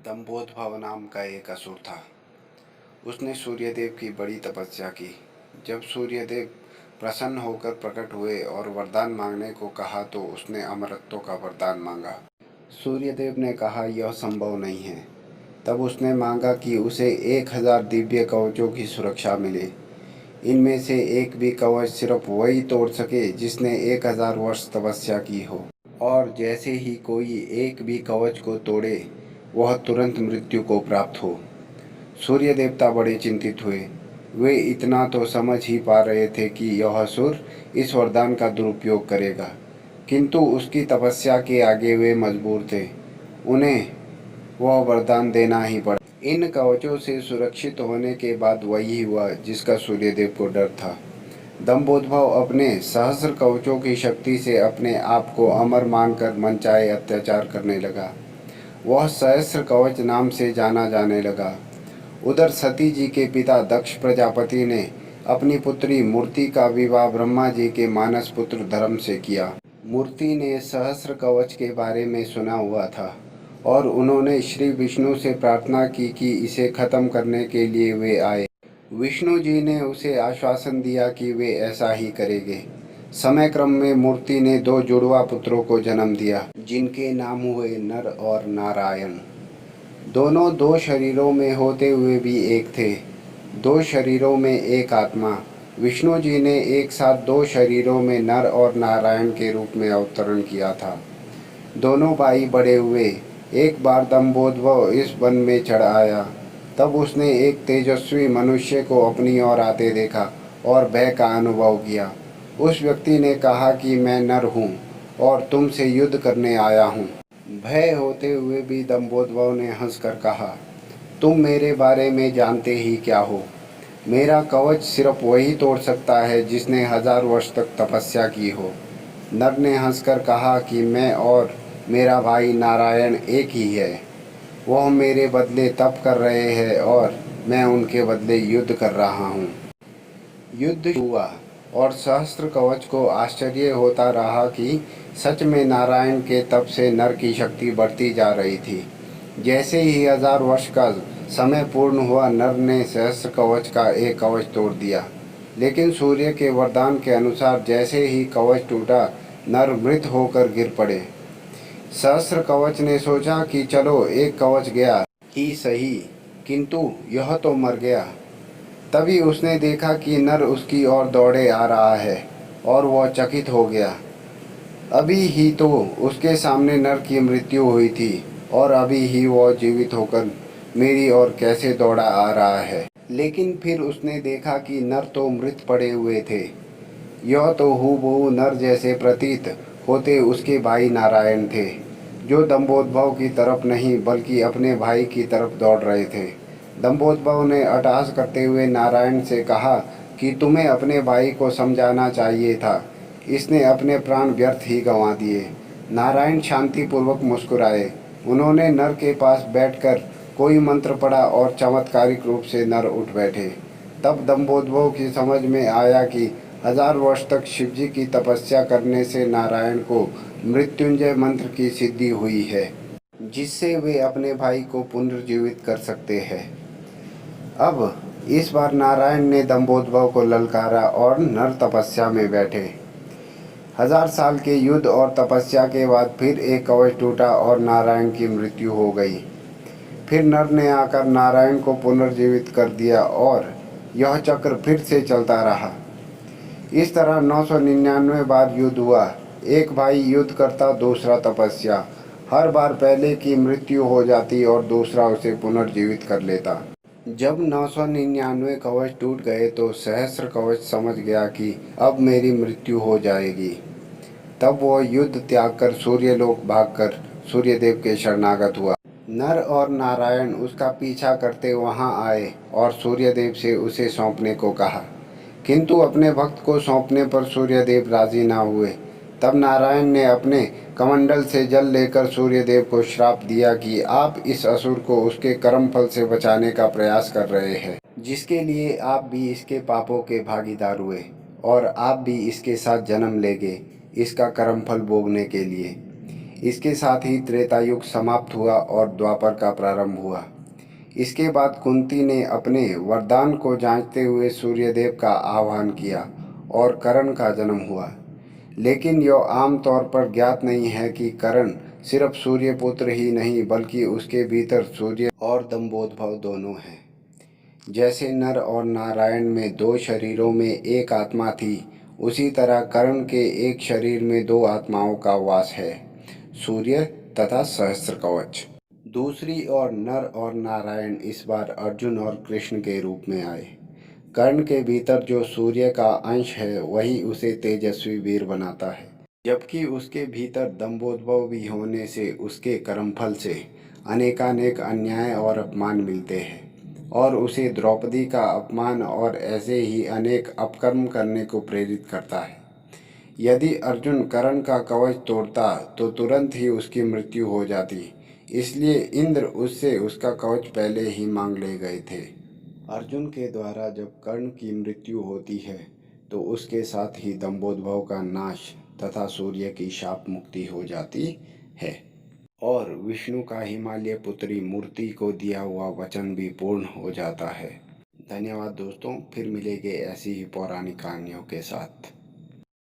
दंभोदभव नाम का एक असुर था। उसने सूर्यदेव की बड़ी तपस्या की। जब सूर्यदेव प्रसन्न होकर प्रकट हुए और वरदान मांगने को कहा तो उसने अमरत्व का वरदान मांगा। सूर्यदेव ने कहा यह संभव नहीं है। तब उसने मांगा कि उसे 1000 दिव्य कवचों की सुरक्षा मिले। इनमें से एक भी कवच सिर्फ वही तोड़ सके जिसने 1000 वर्ष तपस्या की हो, और जैसे ही कोई एक भी कवच को तोड़े वह तुरंत मृत्यु को प्राप्त हो। सूर्य देवता बड़े चिंतित हुए। वे इतना तो समझ ही पा रहे थे कि यह असुर इस वरदान का दुरुपयोग करेगा, किंतु उसकी तपस्या के आगे वे मजबूर थे। उन्हें वह वरदान देना ही पड़ा। इन कवचों से सुरक्षित होने के बाद वही हुआ जिसका सूर्यदेव को डर था। दंभोदभव अपने सहस्र कवचों की शक्ति से अपने आप को अमर मानकर मनचाहे अत्याचार करने लगा। वह सहस्र कवच नाम से जाना जाने लगा। उधर सती जी के पिता दक्ष प्रजापति ने अपनी पुत्री मूर्ति का विवाह ब्रह्मा जी के मानस पुत्र धर्म से किया। मूर्ति ने सहस्र कवच के बारे में सुना हुआ था और उन्होंने श्री विष्णु से प्रार्थना की कि इसे खत्म करने के लिए वे आए। विष्णु जी ने उसे आश्वासन दिया कि वे ऐसा ही करेंगे। समय क्रम में मूर्ति ने 2 जुड़वा पुत्रों को जन्म दिया, जिनके नाम हुए नर और नारायण। दोनों 2 शरीरों में होते हुए भी एक थे। 2 शरीरों में एक आत्मा। विष्णु जी ने एक साथ 2 शरीरों में नर और नारायण के रूप में अवतरण किया था। दोनों भाई बड़े हुए। एक बार दंभोदभव इस वन में चढ़ आया। तब उसने एक तेजस्वी मनुष्य को अपनी ओर आते देखा और भय का अनुभव किया। उस व्यक्ति ने कहा कि मैं नर हूँ और तुमसे युद्ध करने आया हूँ। भय होते हुए भी दंभोदभव ने हंसकर कहा, तुम मेरे बारे में जानते ही क्या हो। मेरा कवच सिर्फ वही तोड़ सकता है जिसने 1000 वर्ष तक तपस्या की हो। नर ने हंसकर कहा कि मैं और मेरा भाई नारायण एक ही है। वह मेरे बदले तप कर रहे हैं और मैं उनके बदले युद्ध कर रहा हूँ। युद्ध हुआ और सहस्त्र कवच को आश्चर्य होता रहा कि सच में नारायण के तप से नर की शक्ति बढ़ती जा रही थी। जैसे ही 1000 वर्ष का समय पूर्ण हुआ, नर ने सहस्त्र कवच का एक कवच तोड़ दिया। लेकिन सूर्य के वरदान के अनुसार जैसे ही कवच टूटा, नर मृत होकर गिर पड़े। सहस्त्र कवच ने सोचा कि चलो एक कवच गया ही सही, किंतु यह तो मर गया। तभी उसने देखा कि नर उसकी ओर दौड़े आ रहा है और वह चकित हो गया। अभी ही तो उसके सामने नर की मृत्यु हुई थी और अभी ही वह जीवित होकर मेरी ओर कैसे दौड़ा आ रहा है। लेकिन फिर उसने देखा कि नर तो मृत पड़े हुए थे। यह तो हूबहू नर जैसे प्रतीत होते उसके भाई नारायण थे, जो दंभोदभव की तरफ नहीं बल्कि अपने भाई की तरफ दौड़ रहे थे। दंभोदभव ने अट्टहास करते हुए नारायण से कहा कि तुम्हें अपने भाई को समझाना चाहिए था, इसने अपने प्राण व्यर्थ ही गंवा दिए। नारायण शांतिपूर्वक मुस्कुराए। उन्होंने नर के पास बैठकर कोई मंत्र पढ़ा और चमत्कारिक रूप से नर उठ बैठे। तब दंभोदभव की समझ में आया कि 1000 वर्ष तक शिवजी की तपस्या करने से नारायण को मृत्युंजय मंत्र की सिद्धि हुई है, जिससे वे अपने भाई को पुनर्जीवित कर सकते हैं। अब इस बार नारायण ने दंभोदभव को ललकारा और नर तपस्या में बैठे। 1000 साल के युद्ध और तपस्या के बाद फिर एक कवच टूटा और नारायण की मृत्यु हो गई। फिर नर ने आकर नारायण को पुनर्जीवित कर दिया और यह चक्र फिर से चलता रहा। इस तरह 999 बार युद्ध हुआ। एक भाई युद्ध करता, दूसरा तपस्या। हर बार पहले की मृत्यु हो जाती और दूसरा उसे पुनर्जीवित कर लेता। जब 999 कवच टूट गए तो सहस्र कवच समझ गया कि अब मेरी मृत्यु हो जाएगी। तब वह युद्ध त्याग कर सूर्यलोक भागकर सूर्यदेव के शरणागत हुआ। नर और नारायण उसका पीछा करते वहां आए और सूर्यदेव से उसे सौंपने को कहा, किंतु अपने भक्त को सौंपने पर सूर्यदेव राजी ना हुए। तब नारायण ने अपने कमंडल से जल लेकर सूर्यदेव को श्राप दिया कि आप इस असुर को उसके कर्म फल से बचाने का प्रयास कर रहे हैं, जिसके लिए आप भी इसके पापों के भागीदार हुए और आप भी इसके साथ जन्म लेंगे इसका कर्म फल भोगने के लिए। इसके साथ ही त्रेता युग समाप्त हुआ और द्वापर का प्रारंभ हुआ। इसके बाद कुंती ने अपने वरदान को जांचते हुए सूर्यदेव का आह्वान किया और कर्ण का जन्म हुआ। लेकिन यह आम तौर पर ज्ञात नहीं है कि कर्ण सिर्फ सूर्यपुत्र ही नहीं बल्कि उसके भीतर सूर्य और दंभोदभव दोनों हैं। जैसे नर और नारायण में दो शरीरों में एक आत्मा थी, उसी तरह कर्ण के एक शरीर में दो आत्माओं का वास है, सूर्य तथा सहस्त्रकवच। दूसरी ओर नर और नारायण इस बार अर्जुन और कृष्ण के रूप में आए। कर्ण के भीतर जो सूर्य का अंश है वही उसे तेजस्वी वीर बनाता है, जबकि उसके भीतर दंभोद्भव भी होने से उसके कर्मफल से अनेकानेक अन्याय और अपमान मिलते हैं और उसे द्रौपदी का अपमान और ऐसे ही अनेक अपकर्म करने को प्रेरित करता है। यदि अर्जुन कर्ण का कवच तोड़ता तो तुरंत ही उसकी मृत्यु हो जाती, इसलिए इंद्र उससे उसका कवच पहले ही मांग ले गए थे। अर्जुन के द्वारा जब कर्ण की मृत्यु होती है तो उसके साथ ही दंभोदभव का नाश तथा सूर्य की शाप मुक्ति हो जाती है और विष्णु का हिमालय पुत्री मूर्ति को दिया हुआ वचन भी पूर्ण हो जाता है। धन्यवाद दोस्तों, फिर मिलेंगे ऐसी ही पौराणिक कहानियों के साथ।